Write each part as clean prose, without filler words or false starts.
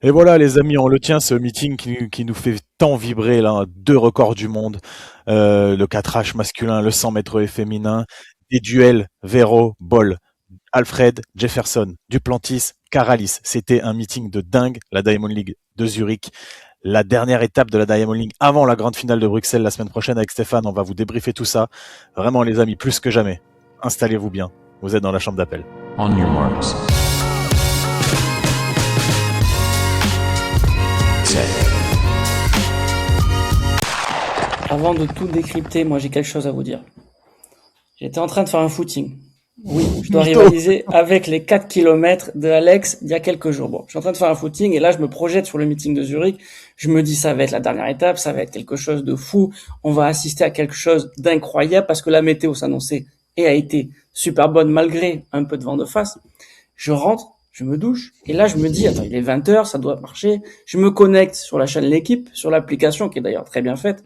Et voilà, les amis, on le tient, ce meeting qui nous fait tant vibrer, là, 2 records du monde, le 4H masculin, le 100 mètres et féminin, des duels, Vero, Boll, Alfred, Jefferson, Duplantis, Caralis. C'était un meeting de dingue, la Diamond League de Zurich. La dernière étape de la Diamond League avant la grande finale de Bruxelles la semaine prochaine avec Stéphane. On va vous débriefer tout ça. Vraiment, les amis, plus que jamais. Installez-vous bien. Vous êtes dans la chambre d'appel. On your marks. Avant de tout décrypter, moi j'ai quelque chose à vous dire. J'étais en train de faire un footing. Oui, je dois rivaliser avec les 4 km de Alex il y a quelques jours. Bon, je suis en train de faire un footing et là je me projette sur le meeting de Zurich. Je me dis ça va être la dernière étape, ça va être quelque chose de fou. On va assister à quelque chose d'incroyable parce que la météo s'annonçait et a été super bonne malgré un peu de vent de face. Je rentre, je me douche et là je me dis attends, il est 20h, ça doit marcher. Je me connecte sur la chaîne L'équipe, sur l'application qui est d'ailleurs très bien faite.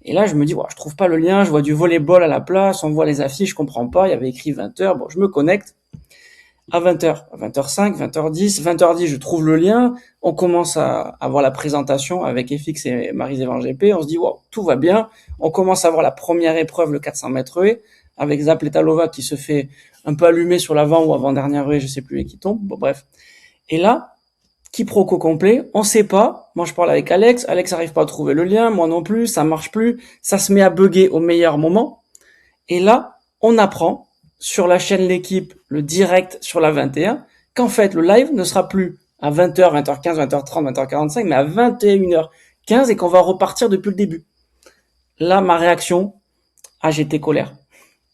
Et là, je me dis, je trouve pas le lien, je vois du volleyball à la place, on voit les affiches, je comprends pas, il y avait écrit 20h, bon, je me connecte à 20h, à 20h05, 20h10, 20h10, je trouve le lien, on commence à avoir la présentation avec FX et Marie-Zévan GP, on se dit, tout va bien, on commence à voir la première épreuve, le 400 mètres haies, avec Zapletalova qui se fait un peu allumer sur l'avant ou avant-dernière haie, je sais plus, et qui tombe, bon, bref. Et là, quiproquo complet, on sait pas. Moi, je parle avec Alex. Alex arrive pas à trouver le lien, moi non plus. Ça marche plus. Ça se met à bugger au meilleur moment. Et là, on apprend sur la chaîne L'équipe, le direct sur la 21, qu'en fait, le live ne sera plus à 20h, 20h15, 20h30, 20h45, mais à 21h15 et qu'on va repartir depuis le début. Là, ma réaction, j'étais colère.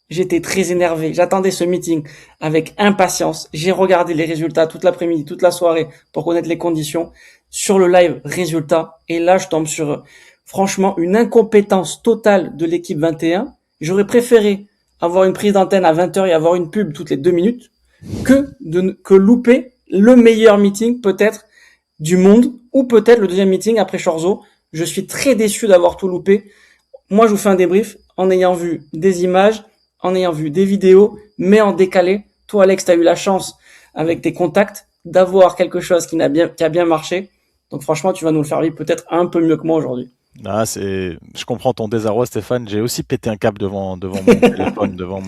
J'étais très énervé. J'attendais ce meeting avec impatience. J'ai regardé les résultats toute l'après-midi, toute la soirée pour connaître les conditions. Sur le live, résultat. Et là, je tombe sur, franchement, une incompétence totale de l'équipe 21. J'aurais préféré avoir une prise d'antenne à 20h et avoir une pub toutes les 2 minutes que louper le meilleur meeting, peut-être, du monde, ou peut-être le deuxième meeting après Chorzo. Je suis très déçu d'avoir tout loupé. Moi, je vous fais un débrief en ayant vu des images, en ayant vu des vidéos, mais en décalé. Toi, Alex, tu as eu la chance, avec tes contacts, d'avoir quelque chose qui a bien marché. Donc franchement, tu vas nous le faire vivre peut-être un peu mieux que moi aujourd'hui. Je comprends ton désarroi, Stéphane. J'ai aussi pété un câble devant mon téléphone, devant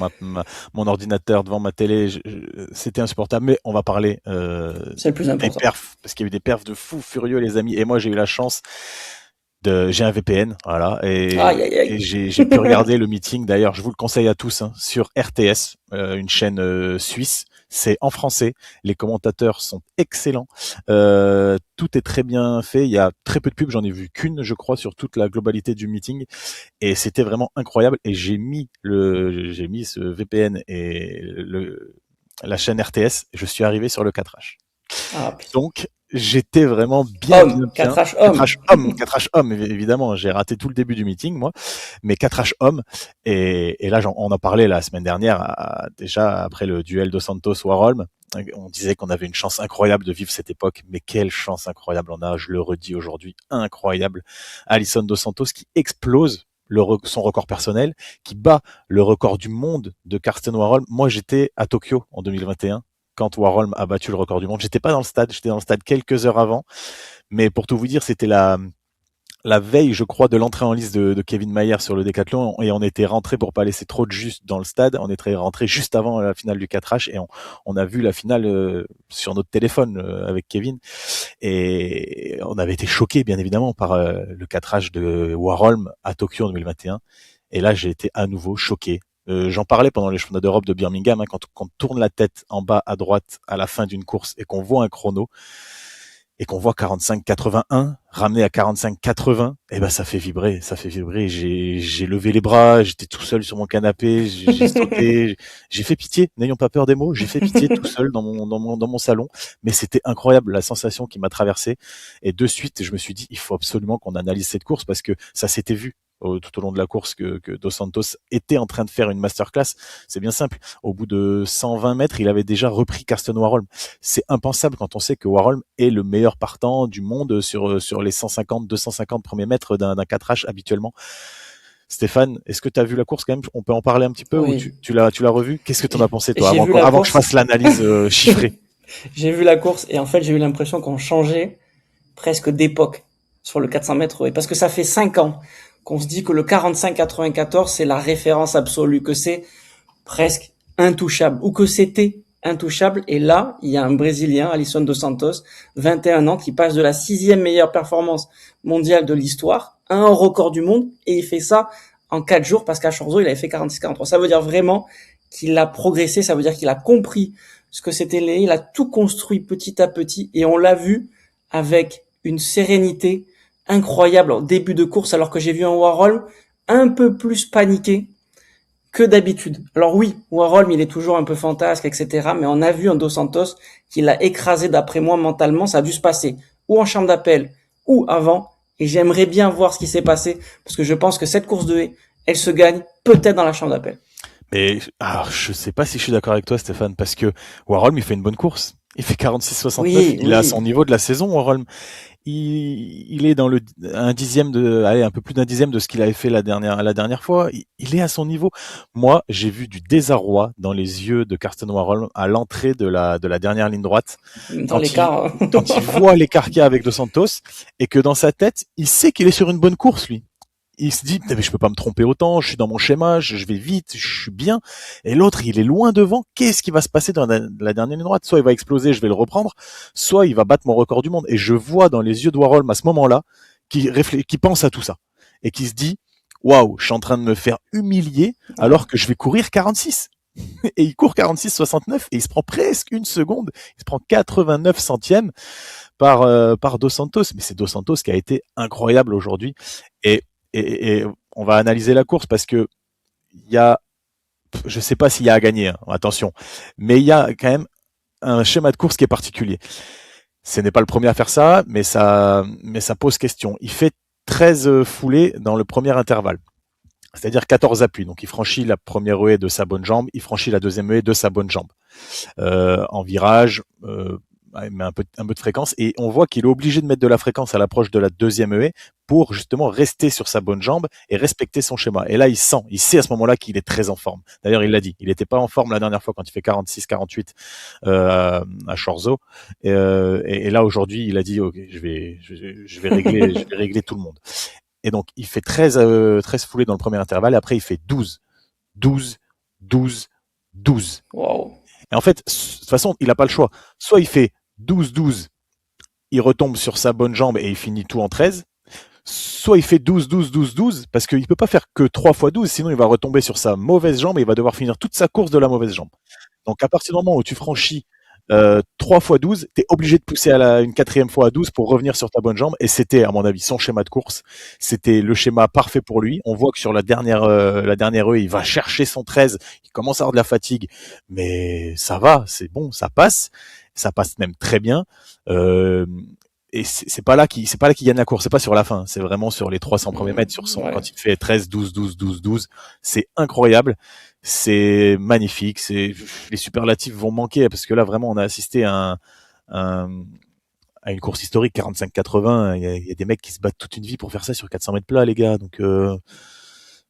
mon ordinateur, devant ma télé. C'était insupportable, mais on va parler C'est le plus des important. perfs, parce qu'il y a eu des perfs de fous furieux, les amis. Et moi, j'ai eu la chance j'ai un VPN, voilà, Aïe, aïe, et aïe. j'ai pu regarder le meeting. D'ailleurs, je vous le conseille à tous, hein, sur RTS, une chaîne suisse. C'est en français. Les commentateurs sont excellents. Tout est très bien fait. Il y a très peu de pubs. J'en ai vu qu'une, je crois, sur toute la globalité du meeting. Et c'était vraiment incroyable. Et j'ai mis ce VPN et la chaîne RTS. Je suis arrivé sur le 4H. Putain. Donc, j'étais vraiment bien. Homme, 4H homme. 4H homme, évidemment. J'ai raté tout le début du meeting, moi, mais 4H homme. Et là, on en parlait la semaine dernière, déjà après le duel de Santos-Warholm. On disait qu'on avait une chance incroyable de vivre cette époque, mais quelle chance incroyable on a, je le redis aujourd'hui, incroyable. Alisson dos Santos qui explose son record personnel, qui bat le record du monde de Karsten Warholm. Moi, j'étais à Tokyo en 2021 quand Warholm a battu le record du monde. J'étais pas dans le stade, j'étais dans le stade quelques heures avant, mais pour tout vous dire, c'était la veille, je crois, de l'entrée en liste de Kevin Mayer sur le décathlon, et on était rentré pour pas laisser trop de juste dans le stade. On était rentré juste avant la finale du 4H et on a vu la finale sur notre téléphone avec Kevin, et on avait été choqués bien évidemment par le 4H de Warholm à Tokyo en 2021. Et là, j'ai été à nouveau choqué. J'en parlais pendant les championnats d'Europe de Birmingham, hein, quand on tourne la tête en bas à droite à la fin d'une course et qu'on voit un chrono et qu'on voit 45-81 ramené à 45-80, et ben ça fait vibrer. J'ai levé les bras, j'étais tout seul sur mon canapé, j'ai sauté, j'ai fait pitié. N'ayons pas peur des mots, j'ai fait pitié tout seul dans mon salon. Mais c'était incroyable la sensation qui m'a traversé. Et de suite, je me suis dit, il faut absolument qu'on analyse cette course parce que ça s'était vu tout au long de la course que Dos Santos était en train de faire une masterclass. C'est bien simple. Au bout de 120 mètres, il avait déjà repris Karsten Warholm. C'est impensable quand on sait que Warholm est le meilleur partant du monde sur les 150, 250 premiers mètres d'un 4H habituellement. Stéphane, est-ce que tu as vu la course quand même? On peut en parler un petit peu, ou Oui. tu l'as revu? Qu'est-ce que tu en as pensé, toi, J'ai avant que je fasse l'analyse chiffrée? J'ai vu la course et en fait, j'ai eu l'impression qu'on changeait presque d'époque sur le 400 mètres haies. Parce que ça fait 5 ans qu'on se dit que le 45-94, c'est la référence absolue, que c'est presque intouchable, ou que c'était intouchable. Et là, il y a un Brésilien, Alisson dos Santos, 21 ans, qui passe de la 6e meilleure performance mondiale de l'histoire à un record du monde, et il fait ça en 4 jours, parce qu'à Chorzo, il avait fait 46-43. Ça veut dire vraiment qu'il a progressé, ça veut dire qu'il a compris ce que c'était les haies, il a tout construit petit à petit, et on l'a vu avec une sérénité incroyable au début de course, alors que j'ai vu un Warhol un peu plus paniqué que d'habitude. Alors oui, Warhol, il est toujours un peu fantasque, etc. Mais on a vu un Dos Santos qui l'a écrasé, d'après moi, mentalement. Ça a dû se passer ou en chambre d'appel ou avant. Et j'aimerais bien voir ce qui s'est passé, parce que je pense que cette course de haies, elle se gagne peut-être dans la chambre d'appel. Mais alors, je sais pas si je suis d'accord avec toi, Stéphane, parce que Warholm, il fait une bonne course. Il fait 46-69. Oui, Il est à oui. son niveau de la saison, Warholm. Il est dans un dixième allez, un peu plus d'un dixième de ce qu'il avait fait la dernière fois. Il est à son niveau. Moi, j'ai vu du désarroi dans les yeux de Karsten Warholm à l'entrée de la dernière ligne droite. Dans l'écart. Quand il voit l'écart qu'il y a avec Dos Santos et que dans sa tête, il sait qu'il est sur une bonne course, lui. Il se dit, mais je peux pas me tromper autant, je suis dans mon schéma, je vais vite, je suis bien. Et l'autre, il est loin devant. Qu'est-ce qui va se passer dans la dernière ligne droite? Soit il va exploser, je vais le reprendre, soit il va battre mon record du monde. Et je vois dans les yeux de Warholm à ce moment-là, qui pense à tout ça. Et qui se dit, waouh, je suis en train de me faire humilier alors que je vais courir 46. Et il court 46-69 et il se prend presque une seconde. Il se prend 89 centièmes par Dos Santos. Mais c'est Dos Santos qui a été incroyable aujourd'hui. Et et on va analyser la course parce que il y a, je sais pas s'il y a à gagner, hein, attention, mais il y a quand même un schéma de course qui est particulier. Ce n'est pas le premier à faire ça, mais ça pose question. Il fait 13 foulées dans le premier intervalle, c'est-à-dire 14 appuis. Donc il franchit la première haie de sa bonne jambe, il franchit la deuxième haie de sa bonne jambe. En virage, mais un peu de fréquence, et on voit qu'il est obligé de mettre de la fréquence à l'approche de la deuxième haie pour justement rester sur sa bonne jambe et respecter son schéma. Et là, il sait à ce moment-là qu'il est très en forme. D'ailleurs, il l'a dit, il n'était pas en forme la dernière fois quand il fait 46-48 à Chorzo. Et là, aujourd'hui, il a dit, ok, je vais régler tout le monde. Et donc, il fait 13 foulées dans le premier intervalle, et après, il fait 12, 12, 12, 12. Wow. Et en fait, de toute façon, il n'a pas le choix. Soit il fait 12-12, il retombe sur sa bonne jambe et il finit tout en 13. Soit il fait 12-12-12-12, parce qu'il ne peut pas faire que 3 fois 12, sinon il va retomber sur sa mauvaise jambe et il va devoir finir toute sa course de la mauvaise jambe. Donc à partir du moment où tu franchis 3 fois 12, tu es obligé de pousser une quatrième fois à 12 pour revenir sur ta bonne jambe. Et c'était, à mon avis, son schéma de course. C'était le schéma parfait pour lui. On voit que sur la dernière il va chercher son 13. Il commence à avoir de la fatigue, mais ça va, c'est bon, ça passe même très bien. Et c'est pas là qu'il gagne la course, c'est pas sur la fin, c'est vraiment sur les 300 premiers mètres, quand il fait 13, 12, 12, 12, 12, c'est incroyable, c'est magnifique, les superlatifs vont manquer parce que là vraiment on a assisté à une course historique 45-80, il y a des mecs qui se battent toute une vie pour faire ça sur 400 mètres plat, les gars,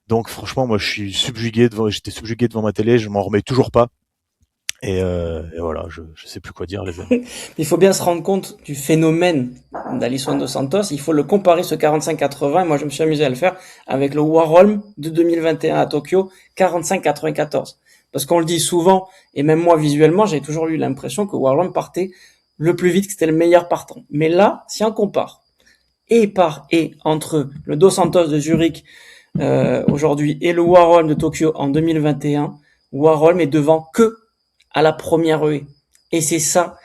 donc franchement moi j'étais subjugué devant ma télé, je m'en remets toujours pas. Et voilà, je sais plus quoi dire, les amis. Il faut bien se rendre compte du phénomène d'Alisson dos Santos. Il faut le comparer, ce 45-80. Moi, je me suis amusé à le faire avec le Warholm de 2021 à Tokyo, 45-94. Parce qu'on le dit souvent, et même moi, visuellement, j'ai toujours eu l'impression que Warholm partait le plus vite, que c'était le meilleur partant. Mais là, si on compare, et entre le dos Santos de Zurich aujourd'hui et le Warholm de Tokyo en 2021, Warholm est devant que à la première haie. Et c'est ça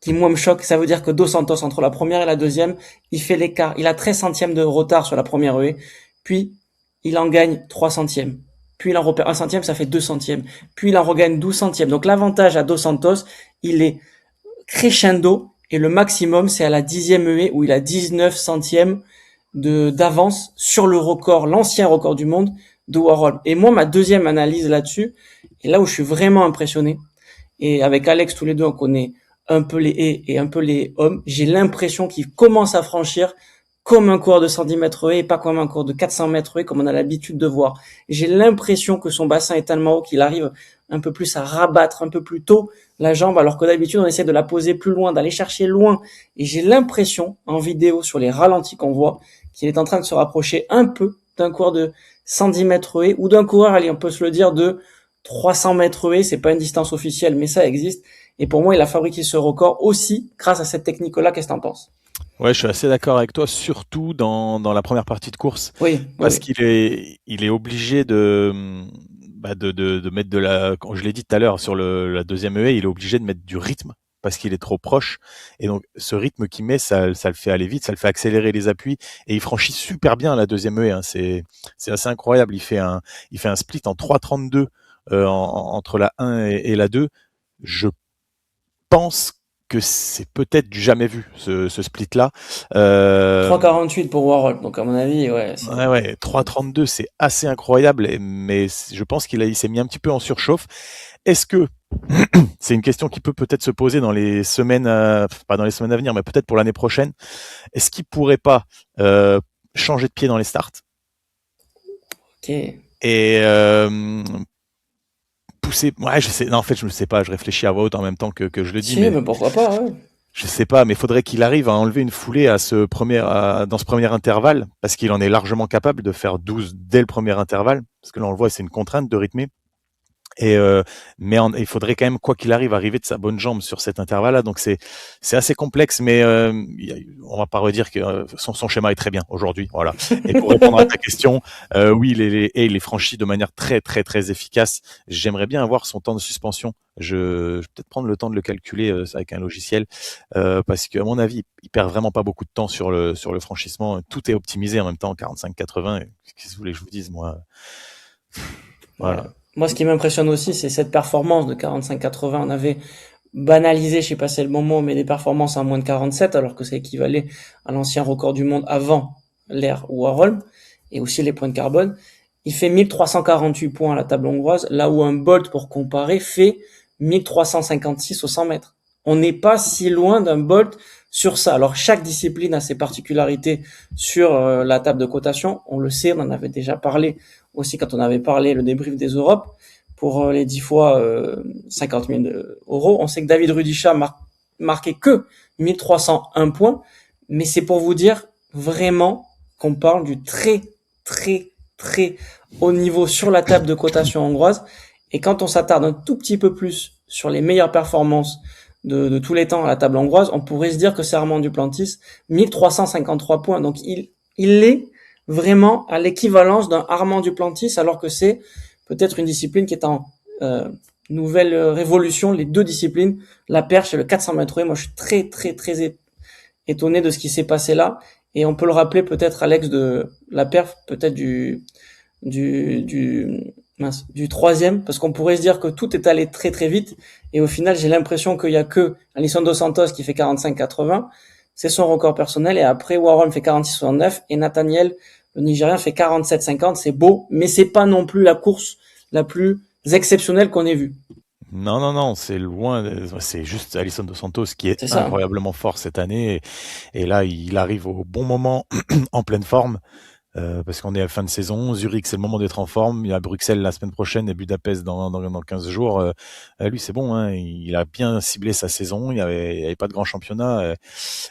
qui, moi, me choque. Ça veut dire que Dos Santos, entre la première et la deuxième, il fait l'écart. Il a 13 centièmes de retard sur la première haie. Puis, il en gagne 3 centièmes. Puis, il en repère 1 centième, ça fait 2 centièmes. Puis, il en regagne 12 centièmes. Donc, l'avantage à Dos Santos, il est crescendo. Et le maximum, c'est à la 10e haie où il a 19 centièmes d'avance sur le record, l'ancien record du monde de Warhol. Et moi, ma deuxième analyse là-dessus, et là où je suis vraiment impressionné, et avec Alex, tous les deux, on connaît un peu les haies et un peu les hommes. J'ai l'impression qu'il commence à franchir comme un coureur de 110 mètres haies et pas comme un coureur de 400 mètres haies comme on a l'habitude de voir. J'ai l'impression que son bassin est tellement haut qu'il arrive un peu plus à rabattre un peu plus tôt la jambe, alors que d'habitude on essaie de la poser plus loin, d'aller chercher loin. Et j'ai l'impression, en vidéo, sur les ralentis qu'on voit, qu'il est en train de se rapprocher un peu d'un coureur de 110 mètres haies, ou d'un coureur, allez, on peut se le dire, de 300 mètres haies. C'est pas une distance officielle, mais ça existe. Et pour moi, il a fabriqué ce record aussi grâce à cette technique-là. Qu'est-ce que t'en penses? Ouais, je suis assez d'accord avec toi, surtout dans la première partie de course, Oui, oui, parce oui. qu'il est obligé de mettre comme je l'ai dit tout à l'heure sur la deuxième haie, il est obligé de mettre du rythme parce qu'il est trop proche. Et donc, ce rythme qu'il met, ça le fait aller vite, ça le fait accélérer les appuis et il franchit super bien la deuxième haie, hein. C'est assez incroyable. Il fait un split en 3,32 entre la 1 et la 2. Je pense que c'est peut-être du jamais vu, ce split-là. Euh, 3,48 pour Warhol. Donc, à mon avis, ouais, Ouais, ouais, 3,32, c'est assez incroyable, mais je pense il s'est mis un petit peu en surchauffe. Est-ce que, c'est une question qui peut peut-être se poser dans les semaines, pas dans les semaines à venir, mais peut-être pour l'année prochaine. Est-ce qu'il pourrait pas changer de pied dans les starts ok. et pousser? Ouais, je sais. Non, en fait, je ne sais pas. Je réfléchis à voix haute en même temps que je le dis, Si, mais mais pourquoi pas, ouais. je sais pas. Mais il faudrait qu'il arrive à enlever une foulée dans ce premier intervalle, parce qu'il en est largement capable de faire 12 dès le premier intervalle, parce que là on le voit, c'est une contrainte de rythmer. Et il faudrait quand même, quoi qu'il arriver de sa bonne jambe sur cet intervalle-là. Donc c'est assez complexe, mais on va pas redire que son schéma est très bien aujourd'hui. Voilà. Et pour répondre à ta question, oui, il est franchi de manière très très très efficace. J'aimerais bien avoir son temps de suspension. Je vais peut-être prendre le temps de le calculer avec un logiciel, parce qu'à mon avis, il perd vraiment pas beaucoup de temps sur le franchissement. Tout est optimisé en même temps, 45-80. Qu'est-ce que vous voulez que je vous dise, moi? Ouais. Voilà. Moi, ce qui m'impressionne aussi, c'est cette performance de 45-80. On avait banalisé, je sais pas si c'est le moment, mais des performances à moins de 47, alors que ça équivalait à l'ancien record du monde avant l'ère Warhol, et aussi les points de carbone. Il fait 1348 points à la table hongroise, là où un Bolt, pour comparer, fait 1356 au 100 mètres. On n'est pas si loin d'un Bolt sur ça. Alors, chaque discipline a ses particularités sur la table de cotation. On le sait, on en avait déjà parlé aussi quand on avait parlé le débrief des Europes pour les 10 fois 50 000 euros. On sait que David Rudisha marquait que 1301 points, mais c'est pour vous dire vraiment qu'on parle du très, très, très haut niveau sur la table de cotation hongroise. Et quand on s'attarde un tout petit peu plus sur les meilleures performances de tous les temps à la table hongroise, on pourrait se dire que c'est Armand Duplantis, 1353 points. Donc il est vraiment à l'équivalence d'un Armand Duplantis, alors que c'est peut-être une discipline qui est en nouvelle révolution, les deux disciplines, la perche et le 400 mètres haies. Moi, je suis très, très, très étonné de ce qui s'est passé là. Et on peut le rappeler peut-être, Alex, de la perf, peut-être du troisième, parce qu'on pourrait se dire que tout est allé très, très vite. Et au final, j'ai l'impression qu'il y a que Alisson Dos Santos qui fait 45-80. C'est son record personnel. Et après, Warhol fait 46-69 et Nathaniel, le Nigérien, fait 47-50. C'est beau, mais c'est pas non plus la course la plus exceptionnelle qu'on ait vue. Non, non, non, c'est loin. C'est juste Alisson Dos Santos qui est C'est ça. incroyablement fort cette année. Et là, il arrive au bon moment, en pleine forme, parce qu'on est à la fin de saison. Zurich, c'est le moment d'être en forme. Il y a Bruxelles la semaine prochaine et Budapest dans 15 jours. Lui, c'est bon, hein. Il a bien ciblé sa saison. Il y avait pas de grand championnat.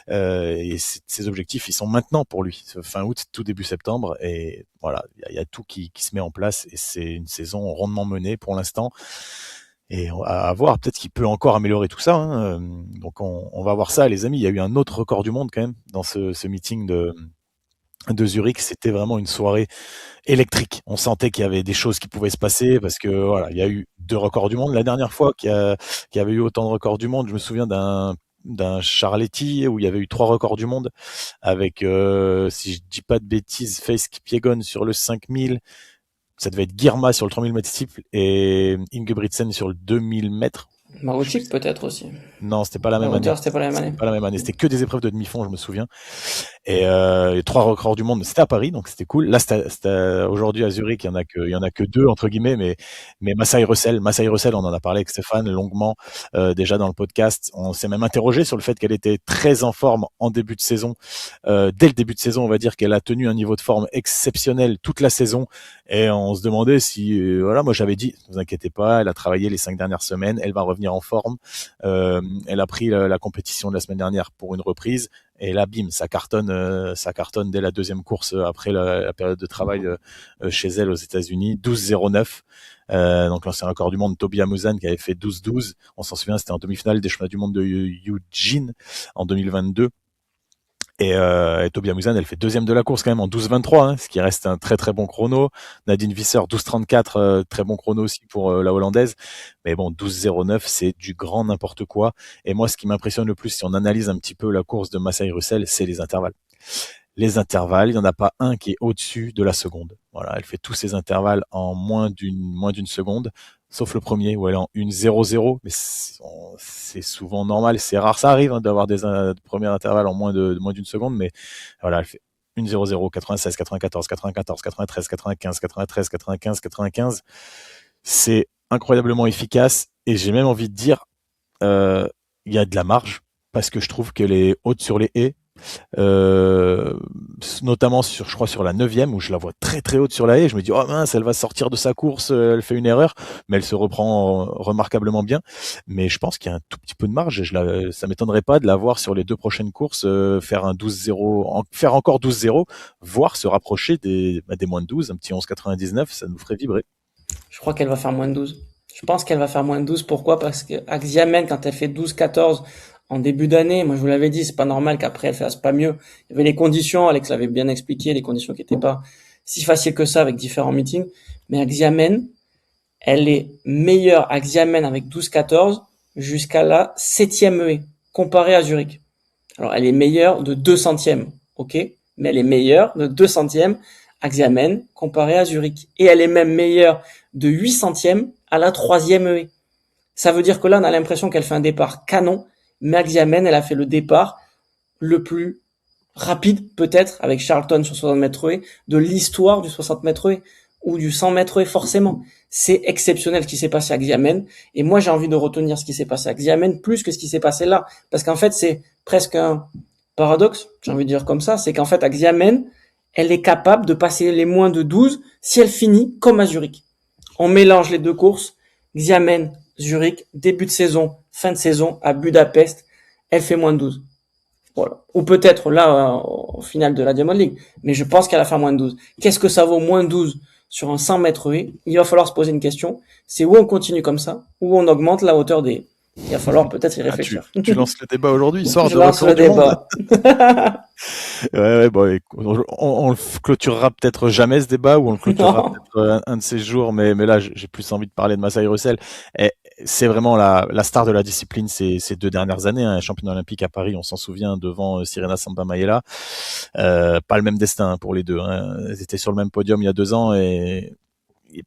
Et ses objectifs, ils sont maintenant pour lui. Fin août, tout début septembre. Et voilà, il y a tout qui se met en place. Et c'est une saison rondement menée pour l'instant. Et à voir, peut-être qu'il peut encore améliorer tout ça, hein. Donc on va voir ça, les amis. Il y a eu un autre record du monde quand même dans ce meeting de Zurich. C'était vraiment une soirée électrique. On sentait qu'il y avait des choses qui pouvaient se passer parce que voilà, il y a eu 2 records du monde. La dernière fois qu'il y avait eu autant de records du monde, je me souviens d'un Charletti où il y avait eu 3 records du monde avec, si je dis pas de bêtises, Face Kipiegon sur le 5000. Ça devait être Girma sur le 3000 mètres steeple et Ingebrigtsen sur le 2000 mètres. Marotic peut-être aussi. Non, c'était pas la La même année. hauteur, c'était pas la même C'était année. pas la même année. C'était que des épreuves de demi-fond, je me souviens. Et 3 records du monde, c'était à Paris, donc c'était cool. Là, aujourd'hui à Zurich, il y en a que 2 entre guillemets, mais Masai Russell, on en a parlé avec Stéphane longuement déjà dans le podcast. On s'est même interrogé sur le fait qu'elle était très en forme en début de saison. Dès le début de saison, on va dire qu'elle a tenu un niveau de forme exceptionnel toute la saison, et on se demandait si, voilà, moi j'avais dit, ne vous inquiétez pas, elle a travaillé les 5 dernières semaines, elle va revenir en forme. Elle a pris la compétition de la semaine dernière pour une reprise. Et là, bim, ça cartonne dès la deuxième course après la période de travail chez elle aux États-Unis, 12,09. Donc l'ancien record du monde, Toby Amuzan, qui avait fait 12,12. On s'en souvient, c'était en demi-finale des championnats du monde de Eugene en 2022. Et Toby Amuzan, elle fait deuxième de la course quand même en 12,23, hein, ce qui reste un très très bon chrono. Nadine Visser, 12,34, très bon chrono aussi pour la Hollandaise. Mais bon, 12,09, c'est du grand n'importe quoi. Et moi, ce qui m'impressionne le plus, si on analyse un petit peu la course de Masai Russell, c'est les intervalles. Les intervalles, il n'y en a pas un qui est au-dessus de la seconde. Voilà, elle fait tous ses intervalles en moins d'une seconde, sauf le premier où elle est en 1,00, mais c'est souvent normal, c'est rare, ça arrive d'avoir des premiers intervalles en moins d'une seconde, mais voilà, elle fait 1,00, 96, 94, 94, 93, 95, 93, 95, 95. C'est incroyablement efficace, et j'ai même envie de dire, il y a de la marge, parce que je trouve qu'elle est haute sur les haies, euh, notamment je crois sur la 9e où je la vois très très haute sur la haie. Je me dis, oh mince, elle va sortir de sa course, elle fait une erreur, mais elle se reprend remarquablement bien. Mais je pense qu'il y a un tout petit peu de marge. Ça m'étonnerait pas de la voir sur les 2 prochaines courses faire un 12-0, faire encore 12-0, voire se rapprocher des moins de 12, un petit 11,99, ça nous ferait vibrer. Je crois qu'elle va faire moins de 12. Je pense qu'elle va faire moins de 12. Pourquoi? Parce que Xiamen, quand elle fait 12-14 en début d'année, moi je vous l'avais dit, c'est pas normal qu'après elle fasse pas mieux. Il y avait les conditions, Alex l'avait bien expliqué, les conditions qui étaient pas si faciles que ça avec différents meetings. Mais Xiamen, elle est meilleure à Xiamen avec 12-14 jusqu'à la 7e haie, comparée à Zurich. Alors elle est meilleure de 2 centièmes, ok? Mais elle est meilleure de 2 centièmes à Xiamen comparée à Zurich. Et elle est même meilleure de 8 centièmes à la 3e haie. Ça veut dire que là, on a l'impression qu'elle fait un départ canon, mais à Xiamen, elle a fait le départ le plus rapide, peut-être, avec Charlton sur 60 mètres haie, de l'histoire du 60 mètres haie, ou du 100 mètres haie, forcément. C'est exceptionnel ce qui s'est passé à Xiamen, et moi, j'ai envie de retenir ce qui s'est passé à Xiamen plus que ce qui s'est passé là, parce qu'en fait, c'est presque un paradoxe, j'ai envie de dire comme ça, c'est qu'en fait, à Xiamen, elle est capable de passer les moins de 12 si elle finit comme à Zurich. On mélange les 2 courses, Xiamen, Zurich, début de saison, fin de saison, à Budapest, elle fait moins de 12. Voilà. Ou peut-être là, au final de la Diamond League. Mais je pense qu'elle a fait moins de 12. Qu'est-ce que ça vaut moins de 12 sur un 100 mètres haie? Il va falloir se poser une question. C'est où on continue comme ça, ou on augmente la hauteur des haies. Il va falloir peut-être y réfléchir. Tu lances le débat aujourd'hui, soir Je de lance record le du monde. débat. Ouais, bon, on le clôturera peut-être jamais ce débat, ou on le clôturera peut-être un de ces jours, mais là j'ai plus envie de parler de Masai Russell. Et c'est vraiment la star de la discipline ces 2 dernières années, hein, champion olympique à Paris, on s'en souvient, devant Sirena Samba Mayela. Pas le même destin pour les deux, hein. Elles étaient sur le même podium il y a 2 ans, et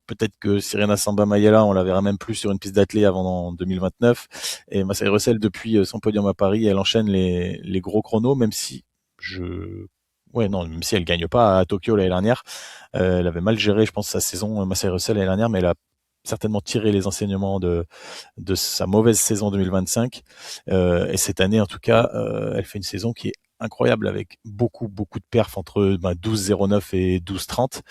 peut-être que Sirena Samba Mayela, on la verra même plus sur une piste d'athlée avant en 2029. Et Masai Russell, depuis son podium à Paris, elle enchaîne les gros chronos, même si même si elle gagne pas à Tokyo l'année dernière. Elle avait mal géré, je pense, sa saison, Masai Russell, l'année dernière, mais elle a certainement tiré les enseignements de sa mauvaise saison 2025. Et cette année, en tout cas, elle fait une saison qui est incroyable, avec beaucoup de perfs entre 12,09 et 12,30.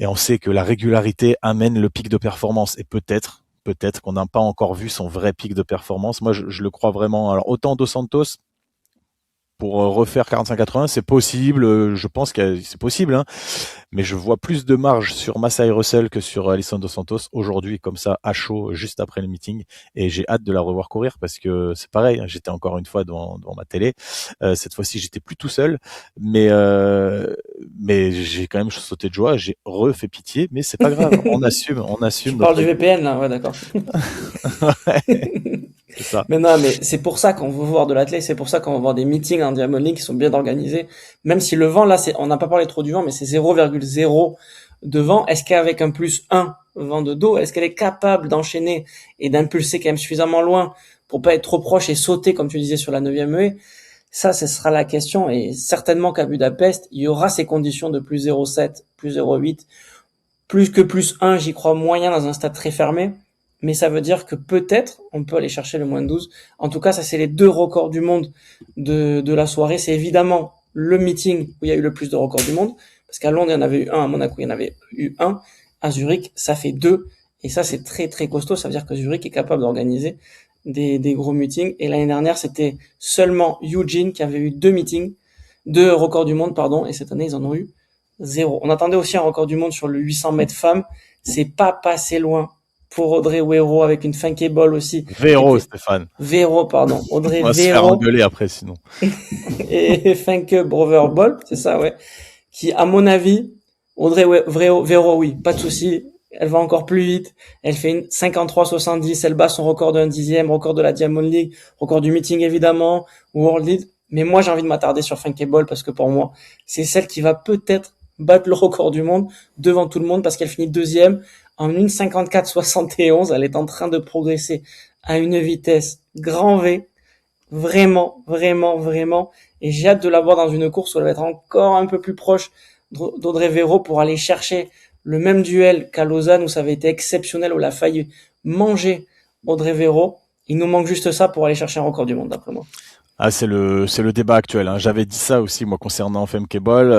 Et on sait que la régularité amène le pic de performance. Et peut-être qu'on n'a pas encore vu son vrai pic de performance. Moi, je le crois vraiment. Alors, autant Dos Santos, pour refaire 45-80, c'est possible. Je pense que c'est possible, hein. Mais je vois plus de marge sur Masai Russell que sur Alison Dos Santos aujourd'hui, comme ça, à chaud, juste après le meeting. Et j'ai hâte de la revoir courir, parce que c'est pareil, hein, j'étais encore une fois devant ma télé. Cette fois-ci, j'étais plus tout seul, mais j'ai quand même sauté de joie. J'ai refait pitié, mais c'est pas grave. On assume. Tu parles du VPN, là, ouais, d'accord. Ouais, c'est ça. Mais non, mais c'est pour ça qu'on veut voir de l'athlète, c'est pour ça qu'on va voir des meetings en Diamond League qui sont bien organisés. Même si le vent, là, on n'a pas parlé trop du vent, mais c'est 0,0 de vent. Est-ce qu'avec un plus 1 vent de dos, est-ce qu'elle est capable d'enchaîner et d'impulser quand même suffisamment loin pour pas être trop proche et sauter, comme tu disais, sur la 9e haie? Ça, ce sera la question, et certainement qu'à Budapest, il y aura ces conditions de plus 0,7, plus 0,8, plus que plus 1, j'y crois moyen dans un stade très fermé, mais ça veut dire que peut-être on peut aller chercher le moins 12. En tout cas, ça c'est les 2 records du monde de la soirée. C'est évidemment le meeting où il y a eu le plus de records du monde, parce qu'à Londres il y en avait eu un, à Monaco il y en avait eu un, à Zurich ça fait 2, et ça c'est très très costaud. Ça veut dire que Zurich est capable d'organiser des gros meetings, et l'année dernière c'était seulement Eugene qui avait eu 2 records du monde, pardon, et cette année ils en ont eu 0. On attendait aussi un record du monde sur le 800 mètres femmes. C'est pas passé loin pour Audrey Wero avec une Funkable aussi. Véro, Stéphane. Véro, pardon. Audrey On va se faire Véro engueuler après, sinon. et Funke Broverball, c'est ça, ouais. Qui, à mon avis, Audrey Véro, oui, pas de souci. Elle va encore plus vite. Elle fait une 53,70. Elle bat son record d'un dixième, record de la Diamond League, record du meeting évidemment, World Lead. Mais moi, j'ai envie de m'attarder sur Funkable parce que pour moi, c'est celle qui va peut-être battre le record du monde devant tout le monde parce qu'elle finit deuxième en 1,54,71. Elle est en train de progresser à une vitesse grand V. Vraiment, vraiment, vraiment. Et j'ai hâte de la voir dans une course où elle va être encore un peu plus proche d'Audrey Véro pour aller chercher le même duel qu'à Lausanne où ça avait été exceptionnel, où elle a failli manger Audrey Véro. Il nous manque juste ça pour aller chercher un record du monde, d'après moi. Ah, c'est le débat actuel, hein. J'avais dit ça aussi, moi, concernant Femke-Bol,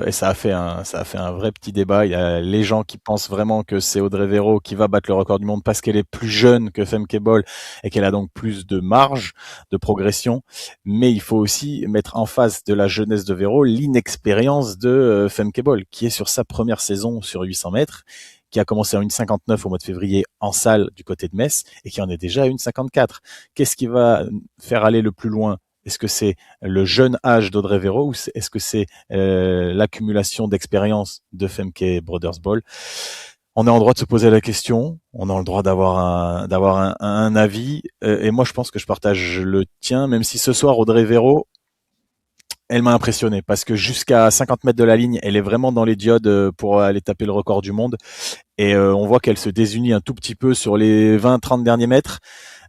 et ça a fait un vrai petit débat. Il y a les gens qui pensent vraiment que c'est Audrey Véro qui va battre le record du monde parce qu'elle est plus jeune que Femke-Bol et qu'elle a donc plus de marge de progression. Mais il faut aussi mettre en face de la jeunesse de Véro l'inexpérience de Femke-Bol, qui est sur sa première saison sur 800 mètres, qui a commencé en 1,59 au mois de février en salle du côté de Metz et qui en est déjà à 1,54. Qu'est-ce qui va faire aller le plus loin? Est-ce que c'est le jeune âge d'Audrey Véro ou est-ce que c'est l'accumulation d'expérience de Femke Brothers Ball? On est en droit de se poser la question, on a le droit d'avoir un avis, et moi je pense que je partage le tien, même si ce soir Audrey Véro, elle m'a impressionné parce que jusqu'à 50 mètres de la ligne, elle est vraiment dans les diodes pour aller taper le record du monde. Et on voit qu'elle se désunit un tout petit peu sur les 20-30 derniers mètres.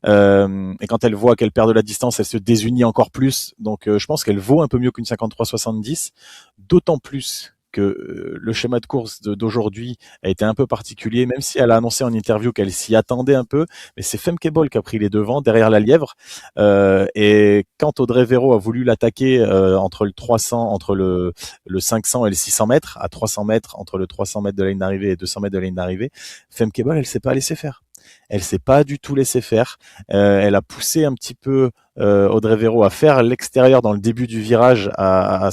Et quand elle voit qu'elle perd de la distance, elle se désunit encore plus. Donc je pense qu'elle vaut un peu mieux qu'une 53-70, d'autant plus que le schéma de course d'aujourd'hui a été un peu particulier, même si elle a annoncé en interview qu'elle s'y attendait un peu, mais c'est Femke-Bol qui a pris les devants derrière la lièvre. Et quand Audrey Véro a voulu l'attaquer entre le 300, entre le 500 et le 600 mètres, à 300 mètres, entre le 300 mètres de la ligne d'arrivée et 200 mètres de la ligne d'arrivée, Femke-Bol, elle s'est pas laissée faire. Elle s'est pas du tout laissé faire. Elle a poussé un petit peu Audrey Véro à faire l'extérieur dans le début du virage à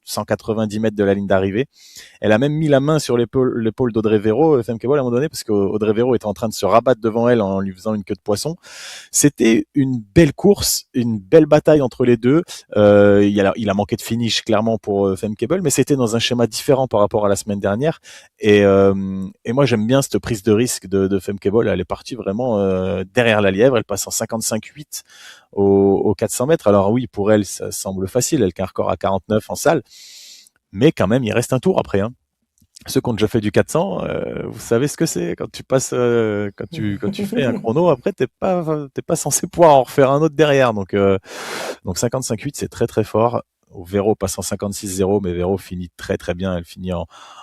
190 mètres de la ligne d'arrivée. Elle a même mis la main sur l'épaule d'Audrey Véro, Femke-Bol, à un moment donné, parce qu'Audrey Véro était en train de se rabattre devant elle en lui faisant une queue de poisson. C'était une belle course, une belle bataille entre les deux. Il a manqué de finish clairement pour Femke-Bol, mais c'était dans un schéma différent par rapport à la semaine dernière. Et moi j'aime bien cette prise de risque de Femke-Bol. Elle est partie vraiment derrière la lièvre. Elle passe en 55,8 aux 400 mètres. Alors oui, pour elle, ça semble facile. Elle a un record à 49 en salle. Mais quand même, il reste un tour après. Hein. Ceux qui ont déjà fait du 400, vous savez ce que c'est. Quand tu passes, quand tu fais un chrono, après, t'es pas censé pouvoir en refaire un autre derrière. Donc 55,8, c'est très très fort. Véro passe en 56,0, mais Véro finit très très bien. Elle finit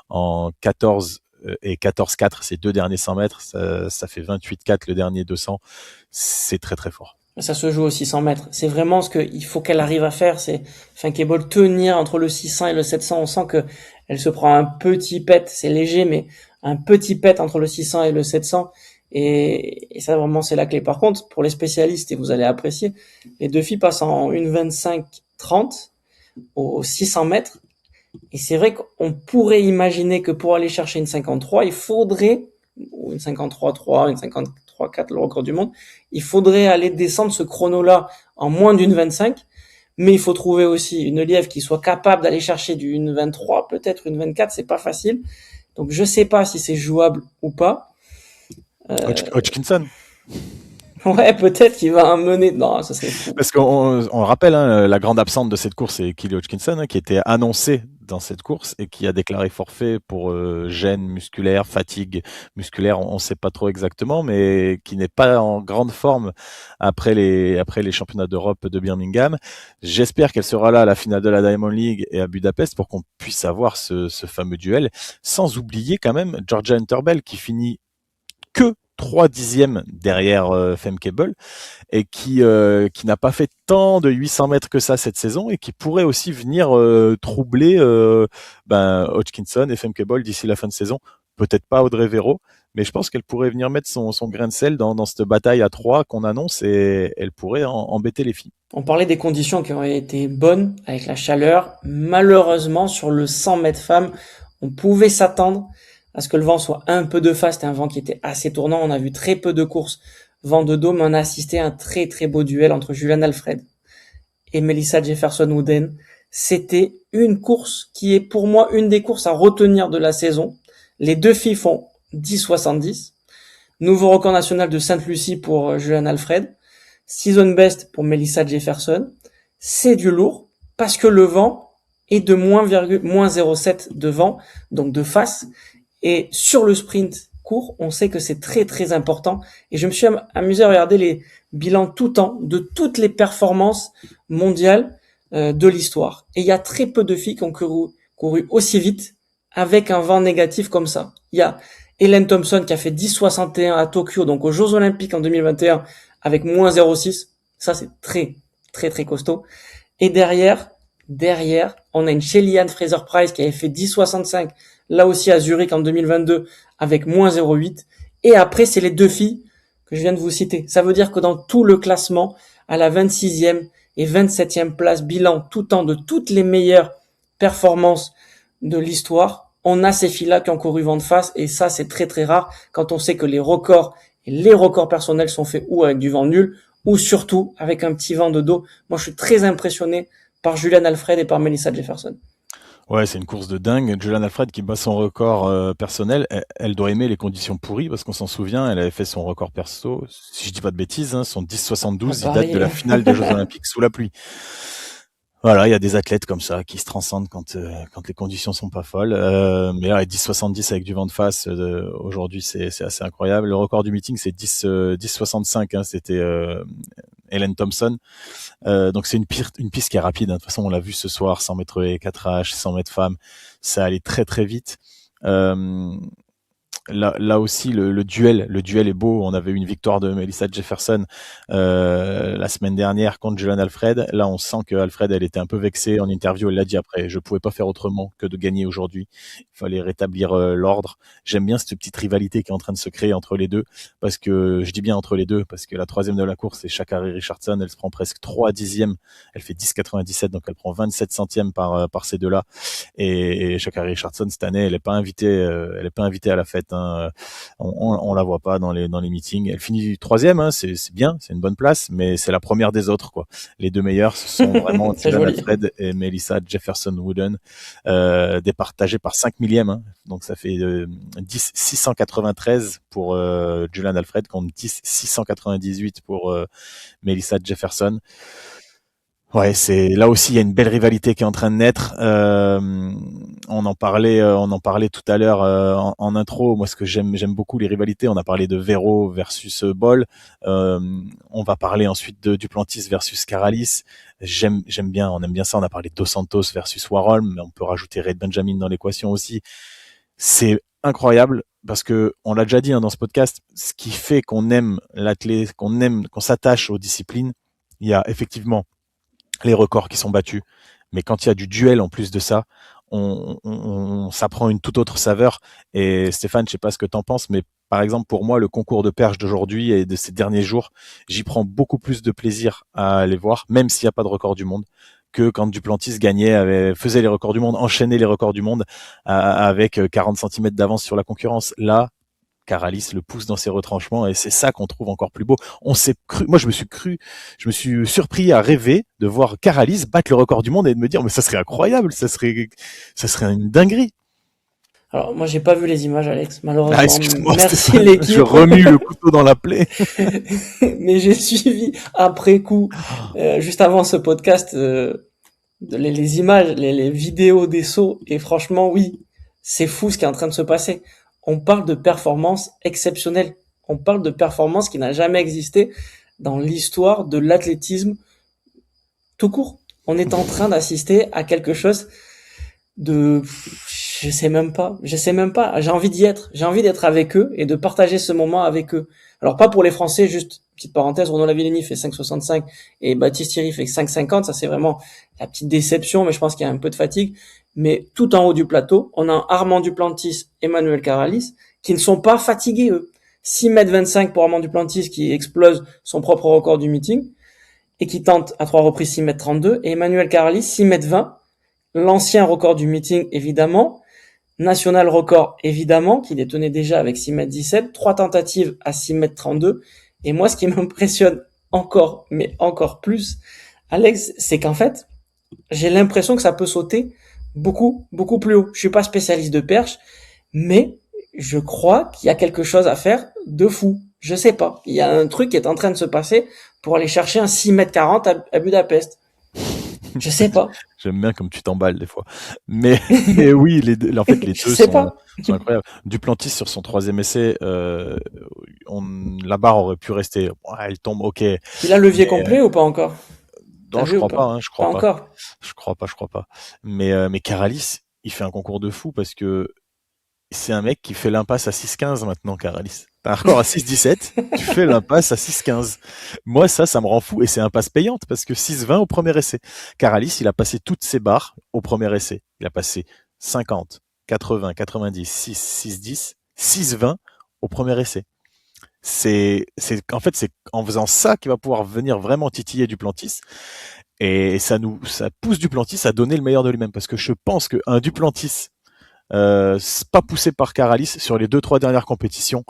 en 14 et 14,4 ces deux derniers 100 mètres. Ça fait 28,4 le dernier 200. C'est très très fort. Ça se joue aux 600 mètres. C'est vraiment ce qu'il faut qu'elle arrive à faire. C'est Funkable tenir entre le 600 et le 700. On sent que elle se prend un petit pet. C'est léger, mais un petit pet entre le 600 et le 700. Et ça, vraiment, c'est la clé. Par contre, pour les spécialistes, et vous allez apprécier, les deux filles passent en 1,25,30 aux 600 mètres. Et c'est vrai qu'on pourrait imaginer que pour aller chercher une 53, il faudrait, ou une 53,3, une 53,4, le record du monde, il faudrait aller descendre ce chrono-là en moins d'une 25, mais il faut trouver aussi une lièvre qui soit capable d'aller chercher du 1,23, peut-être une 24, c'est pas facile. Donc je sais pas si c'est jouable ou pas. Hodgkinson. Ouais, peut-être qu'il va en mener. Non, ça serait fou. Parce qu'on rappelle, hein, la grande absente de cette course, c'est Kelly Hodgkinson, hein, qui était annoncée dans cette course et qui a déclaré forfait pour gêne musculaire, fatigue musculaire, on ne sait pas trop exactement, mais qui n'est pas en grande forme après les championnats d'Europe de Birmingham. J'espère qu'elle sera là à la finale de la Diamond League et à Budapest pour qu'on puisse avoir ce fameux duel, sans oublier quand même Georgia Hunter-Bell qui finit que 3 dixièmes derrière Femke Bol et qui n'a pas fait tant de 800 mètres que ça cette saison et qui pourrait aussi venir troubler Hodgkinson et Femke Bol d'ici la fin de saison. Peut-être pas Audrey Véro, mais je pense qu'elle pourrait venir mettre son grain de sel dans cette bataille à 3 qu'on annonce et elle pourrait embêter les filles. On parlait des conditions qui ont été bonnes avec la chaleur. Malheureusement, sur le 100 mètres femmes, on pouvait s'attendre à ce que le vent soit un peu de face. C'était un vent qui était assez tournant. On a vu très peu de courses vent de dos, mais on a assisté à un très très beau duel entre Julian Alfred et Melissa Jefferson-Wooden. C'était une course qui est pour moi une des courses à retenir de la saison. Les deux filles font 10,70. Nouveau record national de Sainte-Lucie pour Julian Alfred. Season best pour Melissa Jefferson. C'est du lourd parce que le vent est de moins 0,7 de vent, donc de face. Et sur le sprint court, on sait que c'est très très important. Et je me suis amusé à regarder les bilans tout temps de toutes les performances mondiales de l'histoire. Et il y a très peu de filles qui ont couru aussi vite avec un vent négatif comme ça. Il y a Ellen Thompson qui a fait 10,61 à Tokyo, donc aux Jeux Olympiques en 2021, avec moins 0,6. Ça, c'est très très très costaud. Et derrière, on a une Shelly-Ann Fraser-Pryce qui avait fait 10,65, là aussi à Zurich en 2022, avec moins 0,8. Et après, c'est les deux filles que je viens de vous citer. Ça veut dire que dans tout le classement, à la 26e et 27e place, bilan tout temps de toutes les meilleures performances de l'histoire, on a ces filles-là qui ont couru vent de face, et ça, c'est très très rare quand on sait que les records personnels sont faits ou avec du vent nul, ou surtout avec un petit vent de dos. Moi, je suis très impressionné par Julian Alfred et par Melissa Jefferson. Ouais, c'est une course de dingue. Julian Alfred qui bat son record personnel. Elle doit aimer les conditions pourries parce qu'on s'en souvient, elle avait fait son record perso, si je dis pas de bêtises, son 10,72, il date de la finale des Jeux Olympiques sous la pluie. Voilà, il y a des athlètes comme ça qui se transcendent quand les conditions sont pas folles. Mais là, 10,70 avec du vent de face, aujourd'hui, c'est assez incroyable. Le record du meeting, c'est 10,65. C'était Ellen Thompson. Donc c'est une piste qui est rapide. De toute façon, on l'a vu ce soir, 100 mètres et 4H, 100 mètres femmes, ça allait très très vite. Là aussi, le duel est beau. On avait eu une victoire de Melissa Jefferson la semaine dernière contre Julian Alfred. Là, on sent que Alfred, elle était un peu vexée en interview. Elle l'a dit après, je pouvais pas faire autrement que de gagner aujourd'hui. Il fallait rétablir l'ordre. J'aime bien cette petite rivalité qui est en train de se créer entre les deux, parce que je dis bien entre les deux, parce que la troisième de la course, c'est Sha'Carri Richardson. Elle se prend presque 3 dixièmes. Elle fait 10,97, donc elle prend 27 centièmes par ces deux-là. Et Sha'Carri Richardson cette année, elle est pas invitée à la fête. On la voit pas dans les meetings. Elle finit troisième, c'est bien, c'est une bonne place, mais c'est la première des autres, quoi. Les deux meilleurs, ce sont vraiment Julian Alfred et Melissa Jefferson-Wooden, départagés par 5 millièmes. Donc ça fait 10,693 pour Julian Alfred contre 10,698 pour Melissa Jefferson. Ouais, là aussi il y a une belle rivalité qui est en train de naître. On en parlait tout à l'heure en intro. Moi, ce que j'aime beaucoup les rivalités. On a parlé de Véro versus Bol. On va parler ensuite de Duplantis versus Caralis. On aime bien ça. On a parlé de Dos Santos versus Warholm, mais on peut rajouter Reid Benjamin dans l'équation aussi. C'est incroyable parce que on l'a déjà dit dans ce podcast. Ce qui fait qu'on aime l'athlète, qu'on s'attache aux disciplines, il y a effectivement les records qui sont battus, mais quand il y a du duel en plus de ça, ça prend une toute autre saveur. Et Stéphane, je sais pas ce que t'en penses, mais par exemple pour moi le concours de perche d'aujourd'hui et de ces derniers jours, j'y prends beaucoup plus de plaisir à aller voir, même s'il n'y a pas de record du monde, que quand Duplantis faisait les records du monde, enchaînait les records du monde avec 40 cm d'avance sur la concurrence. Là, Caralis le pousse dans ses retranchements et c'est ça qu'on trouve encore plus beau. Moi je me suis surpris à rêver de voir Caralis battre le record du monde et de me dire mais ça serait incroyable, ça serait une dinguerie. Alors moi j'ai pas vu les images, Alex, malheureusement. Merci l'équipe. Je remue le couteau dans la plaie. Mais j'ai suivi après coup, juste avant ce podcast, les images, les vidéos des sauts, et franchement, oui, c'est fou ce qui est en train de se passer. On parle de performance exceptionnelle. On parle de performance qui n'a jamais existé dans l'histoire de l'athlétisme tout court. On est en train d'assister à quelque chose de, je sais même pas, j'ai envie d'y être, j'ai envie d'être avec eux et de partager ce moment avec eux. Alors pas pour les Français, juste petite parenthèse, Renaud Lavillenie fait 5,65 et Baptiste Thierry fait 5,50, ça c'est vraiment la petite déception, mais je pense qu'il y a un peu de fatigue. Mais tout en haut du plateau, on a Armand Duplantis, Emmanuel Caralis, qui ne sont pas fatigués eux. 6,25 m pour Armand Duplantis qui explose son propre record du meeting et qui tente à 3 reprises 6,32 m, et Emmanuel Caralis 6,20 m, l'ancien record du meeting évidemment, national record évidemment, qu'il détenait déjà avec 6,17 m, 3 tentatives à 6,32 m, et moi ce qui m'impressionne encore, mais encore plus, Alex, c'est qu'en fait, j'ai l'impression que ça peut sauter beaucoup, beaucoup plus haut. Je suis pas spécialiste de perche, mais je crois qu'il y a quelque chose à faire de fou. Je sais pas. Il y a un truc qui est en train de se passer pour aller chercher un 6,40 m à Budapest. Je sais pas. J'aime bien comme tu t'emballes des fois. Mais, mais oui, en fait, les Je deux sais pas. sont incroyables. Duplantis sur son 3e essai, la barre aurait pu rester. Bon, elle tombe, ok. Il a levier Mais complet ou pas encore? T'as non, je vu ou crois pas? pas. Hein, je Pas crois pas. encore. Je crois pas. Mais Caralis, il fait un concours de fou parce que c'est un mec qui fait l'impasse à 6,15 maintenant, Caralis. T'as un record à 6,17, tu fais l'impasse à 6,15. Moi, ça me rend fou et c'est impasse payante parce que 6,20 au premier essai. Caralis, il a passé toutes ses barres au premier essai. Il a passé 50, 80, 90, 6, 6,10, 6,20 au premier essai. En fait, c'est en faisant ça qu'il va pouvoir venir vraiment titiller Duplantis. Et ça pousse Duplantis à donner le meilleur de lui-même parce que je pense qu'un Duplantis pas poussé par Caralis sur les 2-3 dernières compétitions.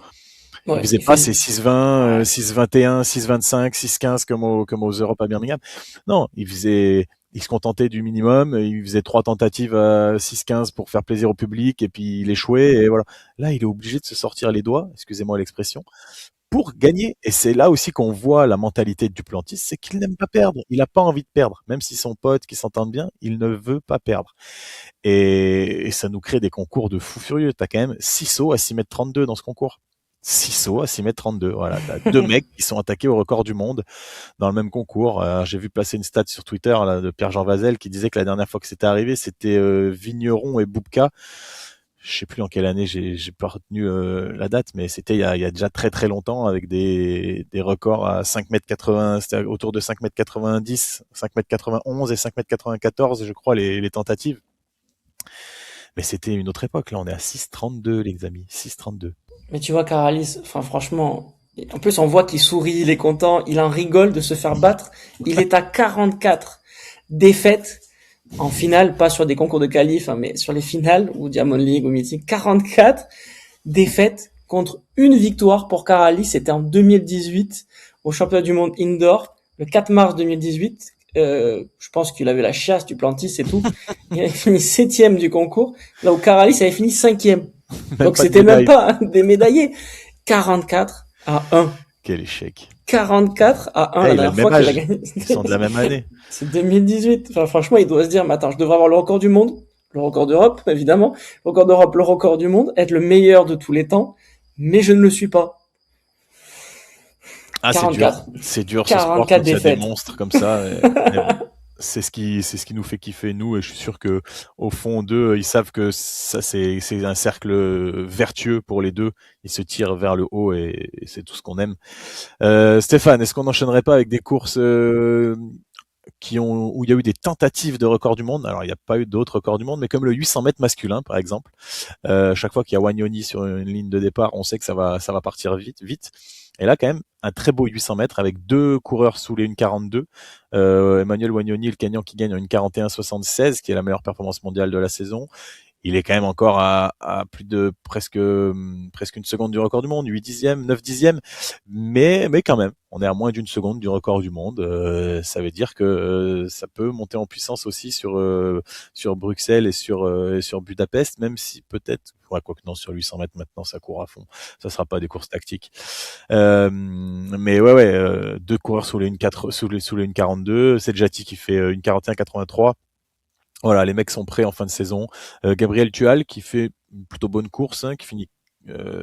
Il Ouais, faisait il pas fait, ses 6,20, ouais. 6,21, 6,25, 6,15 comme aux Europes à Birmingham. Non, il se contentait du minimum. Il faisait 3 tentatives à 6,15 pour faire plaisir au public et puis il échouait et voilà. Là, il est obligé de se sortir les doigts, excusez-moi l'expression, pour gagner. Et c'est là aussi qu'on voit la mentalité de Duplantis, c'est qu'il n'aime pas perdre. Il n'a pas envie de perdre. Même si son pote qui s'entendent bien, il ne veut pas perdre. Et ça nous crée des concours de fous furieux. T'as quand même 6 sauts à 6,32 m dans ce concours. 6 sauts à 6,32 m. Voilà, t'as deux mecs qui sont attaqués au record du monde dans le même concours. J'ai vu passer une stat sur Twitter là, de Pierre-Jean Vazel qui disait que la dernière fois que c'était arrivé, c'était Vigneron et Boubka. Je sais plus en quelle année, j'ai pas retenu la date, mais c'était il y a déjà très très longtemps avec des records à 5,80 m, c'était autour de 5,90 m, 5,91 m et 5,94 m, je crois, les tentatives. Mais c'était une autre époque, là, on est à 6,32 les amis, 6,32. Mais tu vois, Caralis, enfin, franchement, en plus, on voit qu'il sourit, il est content, il en rigole de se faire battre. Il est à 44 défaites en finale, pas sur des concours de qualif, hein, mais sur les finales, ou Diamond League, ou Mythic. 44 défaites contre une victoire pour Caralis. C'était en 2018, au championnat du monde indoor, le 4 mars 2018. Je pense qu'il avait la chiasse du Plantis et tout. Il avait fini 7e du concours, là où Caralis avait fini 5e. Même Donc pas de c'était même médaille. pas des médaillés. 44 à 1. Quel échec. 44 à 1 Eh, la il a le dernière même fois qu'il a âge. gagné. Ils sont de la même année. C'est 2018. Enfin, franchement, il doit se dire, mais attends, je devrais avoir le record du monde, le record d'Europe, évidemment, le record d'Europe, le record du monde, être le meilleur de tous les temps, mais je ne le suis pas. Ah, c'est dur. 44. C'est dur ce sport 44 quand il y a des défaites. monstres comme ça. Mais bon. C'est ce qui nous fait kiffer nous et je suis sûr que au fond d'eux ils savent que ça c'est un cercle vertueux pour les deux, ils se tirent vers le haut et c'est tout ce qu'on aime. Stéphane, est-ce qu'on n'enchaînerait pas avec des courses où il y a eu des tentatives de record du monde? Alors il n'y a pas eu d'autres records du monde, mais comme le 800 mètres masculin par exemple, chaque fois qu'il y a Wagnoni sur une ligne de départ, on sait que ça va partir vite. Et là, quand même, un très beau 800 mètres avec deux coureurs sous les 1,42. Emmanuel Wagnoni, le Kenyan qui gagne en 1,41,76, qui est la meilleure performance mondiale de la saison. Il est quand même encore à plus de presque une seconde du record du monde, 8 dixièmes, 9 dixièmes, mais quand même, on est à moins d'une seconde du record du monde. Ça veut dire que ça peut monter en puissance aussi sur Bruxelles et sur Budapest, même si peut-être, ouais, quoi que non, sur 800 mètres maintenant ça court à fond, ça sera pas des courses tactiques. Mais deux coureurs sous les 1,42, c'est Jati qui fait 1,41,83. Voilà, les mecs sont prêts en fin de saison. Gabriel Tual qui fait une plutôt bonne course, hein, qui finit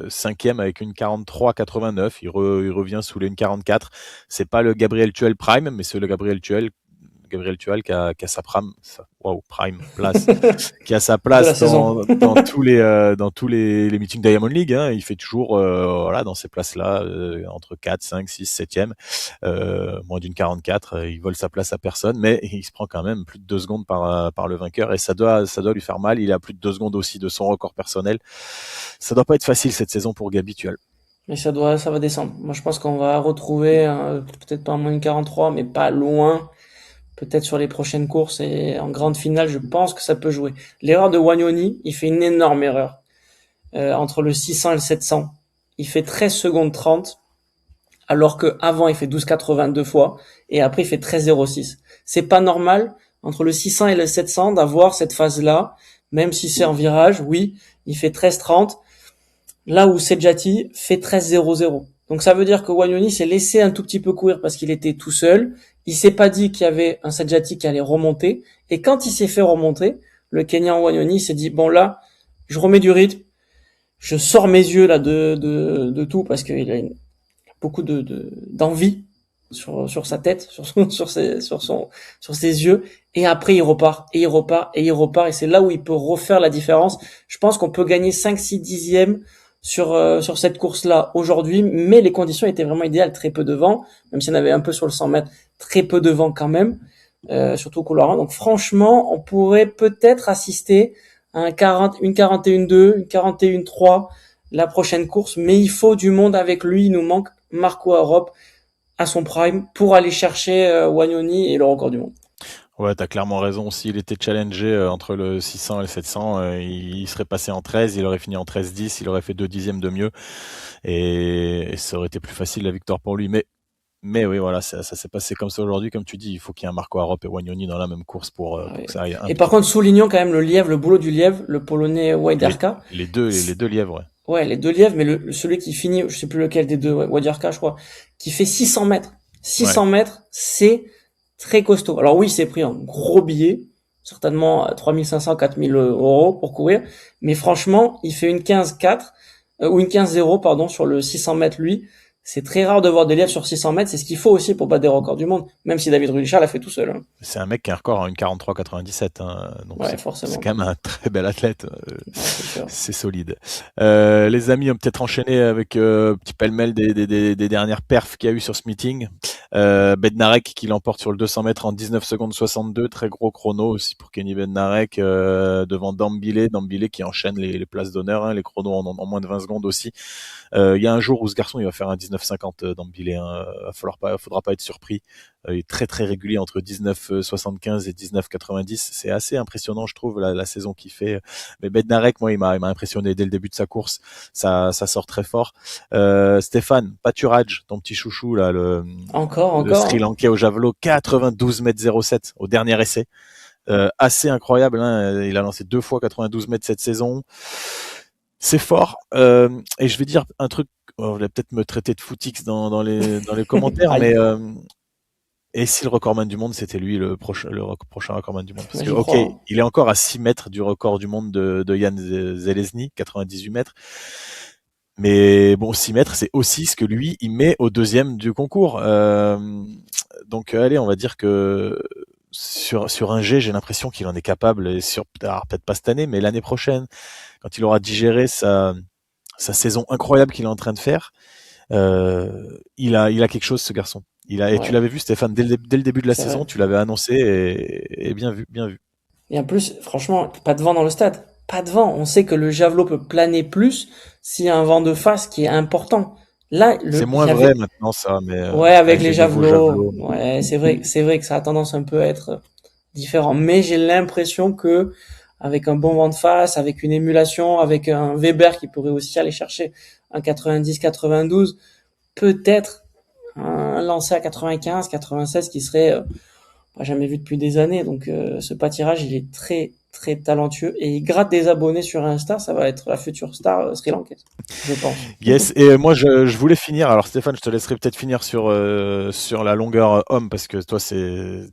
cinquième avec une 43,89. Il revient sous les 1,44. C'est pas le Gabriel Tual Prime, mais c'est le Gabriel Tual qui a sa prime place, qui a sa de la place saison. dans tous les meetings Diamond League. Hein. Il fait toujours voilà dans ces places-là entre 4, 5, 6, 7e, moins d'une 44. Il vole sa place à personne, mais il se prend quand même plus de 2 secondes par le vainqueur et ça doit lui faire mal. Il a plus de 2 secondes aussi de son record personnel. Ça doit pas être facile cette saison pour Gabi Tual. Mais ça va descendre. Moi, je pense qu'on va retrouver, peut-être pas moins de 43, mais pas loin. Peut-être sur les prochaines courses et en grande finale, je pense que ça peut jouer. L'erreur de Wagnoni, il fait une énorme erreur. Entre le 600 et le 700. Il fait 13 secondes 30, alors que avant il fait 12,82 fois, et après il fait 13,06. C'est pas normal, entre le 600 et le 700, d'avoir cette phase-là, même si c'est en virage, oui, il fait 13,30, là où Sedjati fait 13,00. Donc ça veut dire que Wagnoni s'est laissé un tout petit peu courir parce qu'il était tout seul. Il s'est pas dit qu'il y avait un Sedjati qui allait remonter. Et quand il s'est fait remonter, le Kenyan Wagnoni s'est dit, bon là, je remets du rythme, je sors mes yeux là de tout parce qu'il a beaucoup d'envie sur sa tête, sur ses yeux. Et après, il repart, et il repart, et il repart. Et c'est là où il peut refaire la différence. Je pense qu'on peut gagner 5-6 dixièmes sur cette course-là aujourd'hui, mais les conditions étaient vraiment idéales, très peu de vent, même s'il y en avait un peu sur le 100 mètres, très peu de vent quand même, surtout au couloir 1. Donc franchement, on pourrait peut-être assister à une 41-2, une 41-3 la prochaine course, mais il faut du monde avec lui. Il nous manque Marco Arop à son prime pour aller chercher Wagnoni et le record du monde. Ouais, t'as clairement raison. S'il était challengé entre le 600 et le 700, il serait passé en 13, il aurait fini en 13-10, il aurait fait 2 dixièmes de mieux et ça aurait été plus facile la victoire pour lui. Mais oui, voilà, ça s'est passé comme ça aujourd'hui. Comme tu dis, il faut qu'il y ait un Marco Arop et Wagnoni dans la même course pour Ouais. que ça aille un Et petit par peu. contre, soulignons quand même le boulot du lièvre, le polonais Wajdarka. Les deux lièvres, ouais. Ouais, les deux lièvres, mais celui qui finit, je sais plus lequel des deux, Wajdarka, je crois, qui fait 600 mètres. Ouais. 600 mètres, c'est très costaud. Alors oui, c'est pris un gros billet, certainement 3500, 4000 euros pour courir, mais franchement, il fait une 15-4, ou une 15-0, pardon, sur le 600 mètres, lui. C'est très rare de voir des lièvres sur 600 mètres, c'est ce qu'il faut aussi pour battre des records du monde, même si David Rudisha l'a fait tout seul. Hein. C'est un mec qui a un record en 1,43,97, hein, donc Ouais, c'est forcément. quand même un très bel athlète. Ouais, c'est sûr. C'est solide. Les amis, on peut peut-être enchaîner avec petit pêle-mêle des dernières perfs qu'il y a eu sur ce meeting. Bednarek qui l'emporte sur le 200 mètres en 19 secondes 62, très gros chrono aussi pour Kenny Bednarek, devant Dambélé qui enchaîne les places d'honneur, hein, les chronos en moins de 20 secondes aussi. Il y a un jour où ce garçon il va faire un 19,50 Dambélé, hein. Faudra pas être surpris. Il est très très régulier entre 19,75 et 19,90. C'est assez impressionnant, je trouve, la saison qu'il fait. Mais Bednarek, moi, il m'a impressionné dès le début de sa course. Ça sort très fort. Stéphane Paturaj, ton petit chouchou là, le Sri Encore. Lankais au javelot, 92 mètres 07 au dernier essai. Assez incroyable, hein. Il a lancé 2 fois 92 mètres cette saison. C'est fort. Et je vais dire un truc, vous allez peut-être me traiter de footix dans les commentaires, mais Aïe, et si le recordman du monde, c'était lui prochain recordman du monde? Parce moi que, j'y ok, crois. Hein. il est encore à 6 mètres du record du monde de Jan Zelezny, 98 mètres. Mais bon, 6 mètres, c'est aussi ce que lui, il met au deuxième du concours. Donc, allez, on va dire que sur un G, j'ai l'impression qu'il en est capable, et alors, peut-être pas cette année, mais l'année prochaine, quand il aura digéré sa saison incroyable qu'il est en train de faire, il a quelque chose, ce garçon. Et tu Ouais, l'avais vu, Stéphane, dès le début de la c'est vrai. saison, tu l'avais annoncé et bien vu, bien vu. Et en plus, franchement, pas de vent dans le stade. Pas de vent. On sait que le javelot peut planer plus s'il y a un vent de face qui est important. Là, C'est il moins y vrai avait, maintenant, ça, mais ouais, avec avec les les nouveaux javelots. javelots. Ouais, c'est vrai que ça a tendance un peu à être différent. Mais j'ai l'impression que, avec un bon vent de face, avec une émulation, avec un Weber qui pourrait aussi aller chercher un 90-92, peut-être un lancé à 95, 96 qui serait pas jamais vu depuis des années. Donc ce pâtirage, il est très très talentueux et il gratte des abonnés sur Insta. Ça va être la future star sri-lankaise, je pense. Yes, et moi je voulais finir. Alors Stéphane, je te laisserai peut-être finir sur la longueur homme parce que toi c'est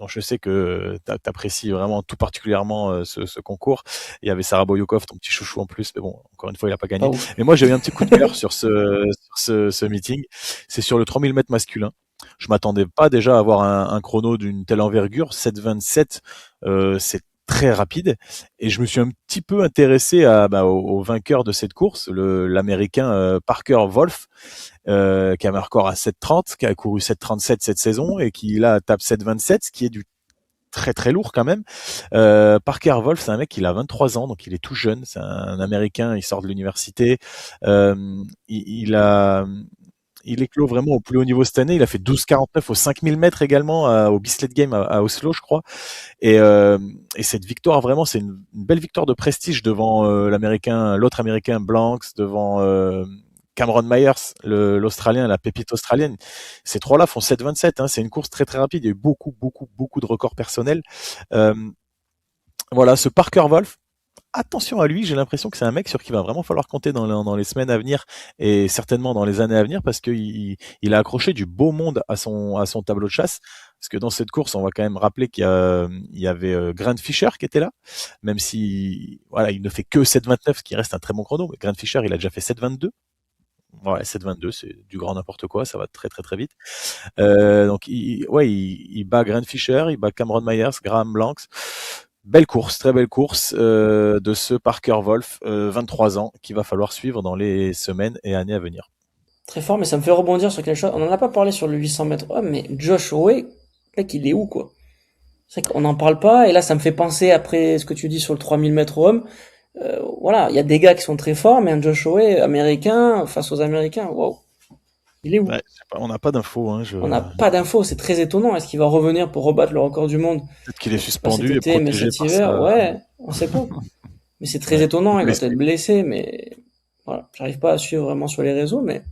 dont je sais que t'apprécies vraiment tout particulièrement ce concours. Il y avait Sarah Boyukov, ton petit chouchou en plus, mais bon, encore une fois, il a pas Pas gagné. ouf. Mais moi, j'ai eu un petit coup de cœur sur ce meeting. C'est sur le 3000 mètres masculin. Je m'attendais pas déjà à avoir un chrono d'une telle envergure. 7,27, c'est très rapide. Et je me suis un petit peu intéressé au vainqueur de cette course, l'américain Parker Wolf, qui a un record à 7,30, qui a couru 7,37 cette saison et qui là tape 7,27, ce qui est du très très lourd quand même. Parker Wolf, c'est un mec, il a 23 ans, donc il est tout jeune. C'est un Américain, il sort de l'université. Il éclot vraiment au plus haut niveau cette année. Il a fait 12,49 aux 5000 mètres également au Bislett Games à Oslo, je crois. Et cette victoire, vraiment, c'est une belle victoire de prestige devant l'autre américain Blanks, devant Cameron Myers, l'Australien, la pépite australienne. Ces trois-là font 7,27. Hein. C'est une course très très rapide. Il y a eu beaucoup beaucoup beaucoup de records personnels. Euh, voilà, ce Parker Wolf. Attention à lui, j'ai l'impression que c'est un mec sur qui va vraiment falloir compter dans les semaines à venir et certainement dans les années à venir parce qu'il a accroché du beau monde à son tableau de chasse. Parce que dans cette course, on va quand même rappeler il y avait Grant Fisher qui était là, même si voilà, il ne fait que 7,29, ce qui reste un très bon chrono. Mais Grant Fisher, il a déjà fait 7,22. Ouais, 7,22, c'est du grand n'importe quoi, ça va très très très vite. Donc il bat Grant Fisher, il bat Cameron Myers, Graham Blanks. Belle course, très belle course de ce Parker Wolf, 23 ans, qu'il va falloir suivre dans les semaines et années à venir. Très fort, mais ça me fait rebondir sur quelque chose. On en a pas parlé sur le 800 mètres homme, mais Josh Howe, mec, il est où, quoi? C'est vrai qu'on n'en parle pas, et là, ça me fait penser, après ce que tu dis sur le 3000 mètres homme, voilà, il y a des gars qui sont très forts, mais un Josh Howe américain, face aux Américains, waouh, il est où? Ouais, on n'a pas d'infos. Hein, On n'a pas d'infos, c'est très étonnant. Est-ce qu'il va revenir pour rebattre le record du monde? peut-être qu'il est Pas cet suspendu et été, mais protégé cet par hiver, sa. ouais, on sait pas. Mais c'est très Ouais, étonnant, il doit blessé. être blessé, mais voilà, j'arrive pas à suivre vraiment sur les réseaux, mais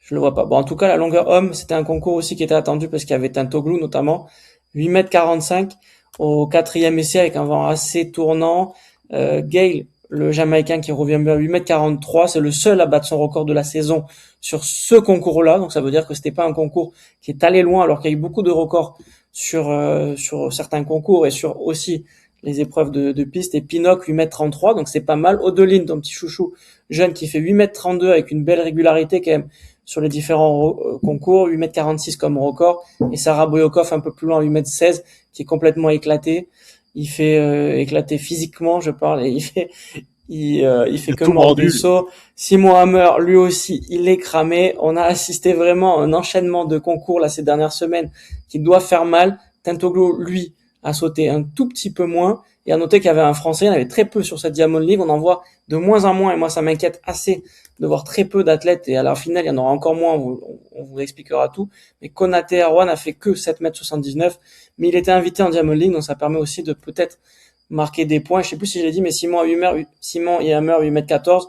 je le vois pas. Bon, en tout cas, la longueur homme, c'était un concours aussi qui était attendu parce qu'il y avait Tintoglou notamment, 8,45 m au quatrième essai avec un vent assez tournant. Gale, le Jamaïcain qui revient bien à 8,43 m, c'est le seul à battre son record de la saison sur ce concours-là. Donc ça veut dire que c'était pas un concours qui est allé loin alors qu'il y a eu beaucoup de records sur certains concours et sur aussi les épreuves de piste. Et Pinnock 8,33 m, donc c'est pas mal. Odeline, ton petit chouchou jeune qui fait 8,32 m avec une belle régularité quand même sur les différents concours, 8,46 m comme record, et Sarah Boyokov un peu plus loin, 8,16 m, qui est complètement éclaté. Il fait éclater physiquement, je parle, et il fait Il a que tout mordre du mordu. saut. Simon Hammer, lui aussi, il est cramé. On a assisté vraiment à un enchaînement de concours là ces dernières semaines qui doit faire mal. Tintoglou, lui, a sauté un tout petit peu moins. Et à noter qu'il y avait un Français, il y en avait très peu sur cette Diamond League. On en voit de moins en moins, et moi ça m'inquiète assez de voir très peu d'athlètes. Et à la finale, il y en aura encore moins. On vous expliquera tout. Mais Konaté Erwan a fait que 7,79 m. Mais il était invité en Diamond League, donc ça permet aussi de peut-être marquer des points. Je sais plus si je l'ai dit, mais Simon et Hammer 8,14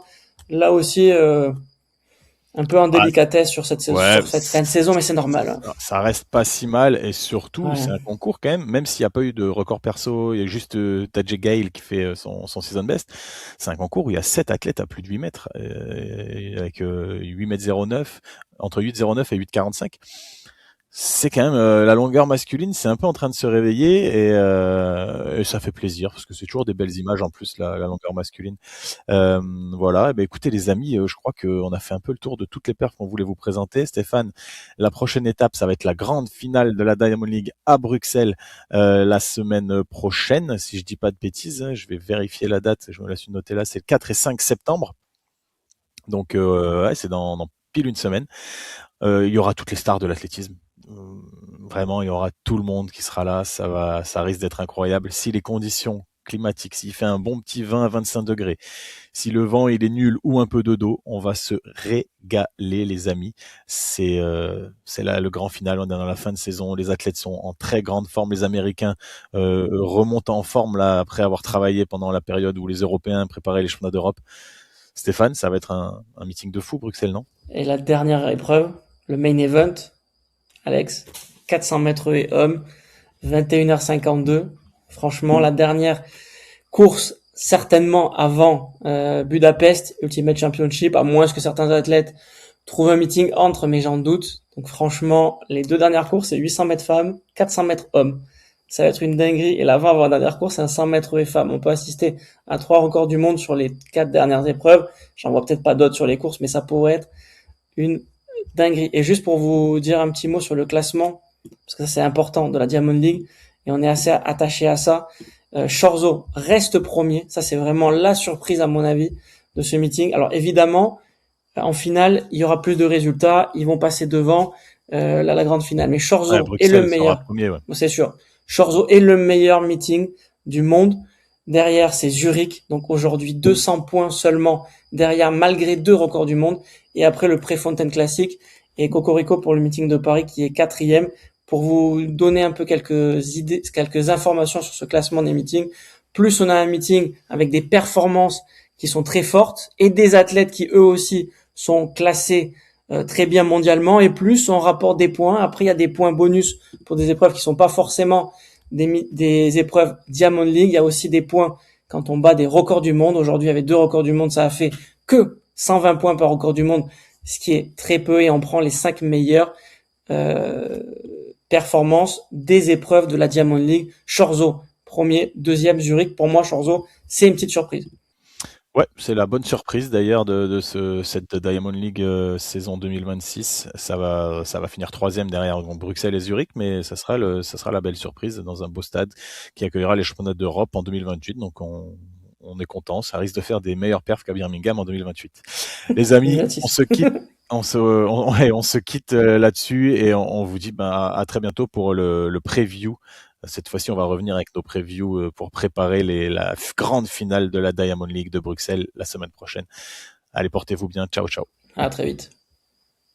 m. Là aussi, un peu en Ah, délicatesse sur ouais, cette fin de saison, mais c'est normal. Hein. ça reste pas si mal et surtout Ouais. c'est un concours quand même s'il n'y a pas eu de record perso, il y a juste Tadje Gale qui fait son season best. C'est un concours où il y a 7 athlètes à plus de 8 mètres avec 8,09 m, entre 8,09 et 8,45. C'est quand même la longueur masculine, c'est un peu en train de se réveiller et ça fait plaisir parce que c'est toujours des belles images en plus la longueur masculine. Euh, voilà, eh ben, écoutez les amis, je crois qu'on a fait un peu le tour de toutes les perfs qu'on voulait vous présenter. Stéphane, la prochaine étape, ça va être la grande finale de la Diamond League à Bruxelles la semaine prochaine, si je dis pas de bêtises. Hein, je vais vérifier la date, je me la suis notée là, c'est le 4 et 5 septembre. Donc ouais, c'est dans pile une semaine. Il y aura toutes les stars de l'athlétisme. Vraiment, il y aura tout le monde qui sera là. Ça risque d'être incroyable. Si les conditions climatique, s'il fait un bon petit 20 à 25 degrés, si le vent il est nul ou un peu de dos, on va se régaler les amis. C'est là le grand final, on est dans la fin de saison, les athlètes sont en très grande forme, les Américains remontent en forme là après avoir travaillé pendant la période où les Européens préparaient les championnats d'Europe. Stéphane, ça va être un meeting de fou Bruxelles, non? Et la dernière épreuve, le main event, Alex, 400 mètres et hommes, 21h52. Franchement, la dernière course certainement avant Budapest Ultimate Championship, à moins que certains athlètes trouvent un meeting entre, mais j'en doute. Donc franchement, les deux dernières courses, c'est 800 mètres femmes, 400 mètres hommes. ça va être une dinguerie. Et l'avant-dernière course, c'est un 100 mètres femmes. On peut assister à 3 records du monde sur les 4 dernières épreuves. J'en vois peut-être pas d'autres sur les courses, mais ça pourrait être une dinguerie. Et juste pour vous dire un petit mot sur le classement, parce que ça c'est important de la Diamond League, et on est assez attaché à ça. Chorzo reste premier. Ça c'est vraiment la surprise à mon avis de ce meeting. Alors évidemment, en finale, il y aura plus de résultats. Ils vont passer devant la grande finale. Mais Ouais, Chorzo est le Bruxelles sera meilleur. premier, ouais. C'est sûr. Chorzo est le meilleur meeting du monde. Derrière, c'est Zurich. Donc aujourd'hui, 200 points seulement derrière, malgré 2 records du monde. Et après, le Préfontaine Classique et Cocorico pour le meeting de Paris qui est quatrième. Pour vous donner un peu quelques idées, quelques informations sur ce classement des meetings. Plus on a un meeting avec des performances qui sont très fortes et des athlètes qui eux aussi sont classés très bien mondialement, et plus on rapporte des points. Après, il y a des points bonus pour des épreuves qui sont pas forcément des épreuves Diamond League. Il y a aussi des points quand on bat des records du monde. Aujourd'hui, avec 2 records du monde, ça a fait que 120 points par record du monde, ce qui est très peu, et on prend les 5 meilleures performances des épreuves de la Diamond League. Chorzo, premier, deuxième Zurich. Pour moi, Chorzo, c'est une petite surprise. Ouais, c'est la bonne surprise d'ailleurs de cette Diamond League saison 2026. Ça va finir troisième derrière Bruxelles et Zurich, mais ça sera la belle surprise dans un beau stade qui accueillera les championnats d'Europe en 2028. Donc on est content. Ça risque de faire des meilleures perfs qu'à Birmingham en 2028. Les amis, on se quitte. Ouais, on se quitte là-dessus et on vous dit à très bientôt pour le preview. Cette fois-ci, on va revenir avec nos previews pour préparer la grande finale de la Diamond League de Bruxelles la semaine prochaine. Allez, portez-vous bien. Ciao, ciao. À très vite.